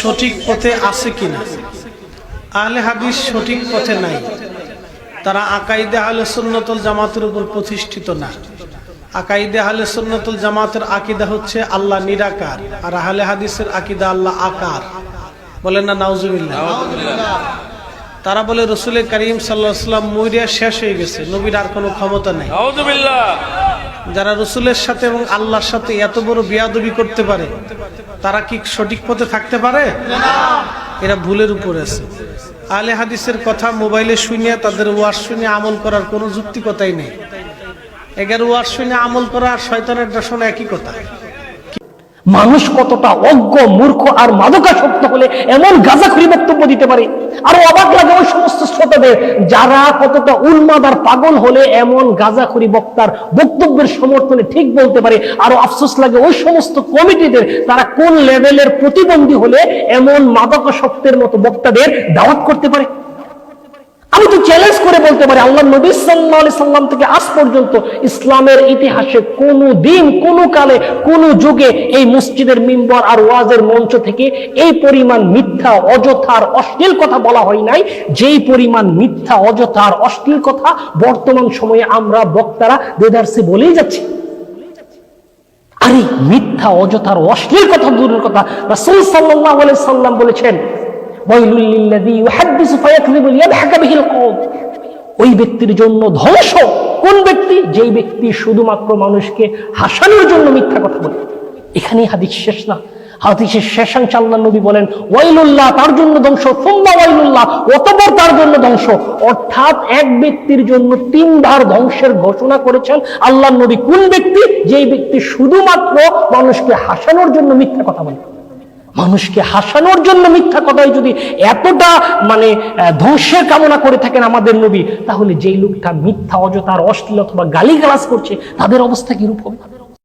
সঠিক পথে আছে কিনা? আহলে হাদিস সঠিক পথে নাই, তারা আকাইদে আহলে সুন্নাতুল জামাতের উপর প্রতিষ্ঠিত না। আকাইদে আহলে সুন্নাতুল জামাতের আকীদা হচ্ছে আল্লাহ নিরাকার, আর আহলে হাদিসের আকীদা আল্লাহ আকার। বলেন না নাউজুবিল্লাহ। তারা বলে রাসূল করিম সাল্লাল্লাহু আলাইহি ওয়াসাল্লাম মরিয়া শেষ হয়ে গেছে, নবীর আর কোনো ক্ষমতা নাই। নাউজুবিল্লাহ। যারা রাসূলের সাথে এবং আল্লাহর সাথে এত বড় বেয়াদবি করতে পারে, তারা কি সঠিক পথে থাকতে পারে? না, এরা ভুলের উপরে আছে। আহলে হাদিসের কথা মোবাইলে শুনিয়ে তাদের ওয়াজ শুনে আমল করার কোনো যুক্তিকতাই নেই। এগারো ওয়াজ শুনে আমল করা আর শয়তানের দর্শন একই কথা। মানুষ কতটা অজ্ঞ, মূর্খ আর মাদকাসক্ত হলে এমন গাঁজাখুরি বক্তব্য দিতে পারে। আরো অবাক লাগে ওই সমস্ত শ্রোতাদের যারা কতটা উন্মাদ আর পাগল হলে এমন গাঁজাখুরি বক্তার বক্তব্যের সমর্থনে ঠিক বলতে পারে। আরো আফসোস লাগে ওই সমস্ত কমিটিদের, তারা কোন লেভেলের প্রতিবন্ধী হলে এমন মাদকাসক্তের মতো বক্তাদের দাওয়াত করতে পারে। আমি তো চ্যালেঞ্জ করে বলতে পারি, আল্লাহ নবী সাল্লাল্লাহু আলাইহি সাল্লাম থেকে আজ পর্যন্ত ইসলামের ইতিহাসে কোনো দিন, কোনো কালে, কোনো যুগে এই মসজিদের মিম্বর আর ওয়াজের মঞ্চ থেকে এই পরিমাণ মিথ্যা, অযথা আর অশ্লীল কথা বলা হয় নাই, যেই পরিমাণ মিথ্যা, অযথা আর অশ্লীল কথা বর্তমান সময়ে আমরা বক্তারা দেদারসে বলেই যাচ্ছি। আরে মিথ্যা, অযথা আর অশ্লীল কথা দূরের কথা, রাসূল সাল্লাল্লাহু আলাইহি সাল্লাম বলেছেন, ওই ব্যক্তির জন্য ধ্বংস। কোন ব্যক্তি? যেই ব্যক্তি শুধুমাত্র মানুষকে হাসানোর জন্য মিথ্যা কথা বলে। এখানেই হাদিস শেষ না, হাদিসের শেষাংশ আল্লাহ নবী বলেন ওয়াইলুল্লাহ, তার জন্য ধ্বংস, সুম্মা ওয়াইলুল্লাহ, অতঃপর তার জন্য ধ্বংস। অর্থাৎ এক ব্যক্তির জন্য তিনবার ধ্বংসের ঘোষণা করেছেন আল্লাহ নবী। কোন ব্যক্তি? যেই ব্যক্তি শুধুমাত্র মানুষকে হাসানোর জন্য মিথ্যা কথা বলে। মানুষকে হাসানোর জন্য মিথ্যা কথাই যদি এতটা ধ্বংসের কামনা করে থাকেন আমাদের নবী, তাহলে যেই লোকটা মিথ্যা, অযথা আর অশ্লীল অথবা গালিগালাজ করছে, তাদের অবস্থা কিরূপ হবে?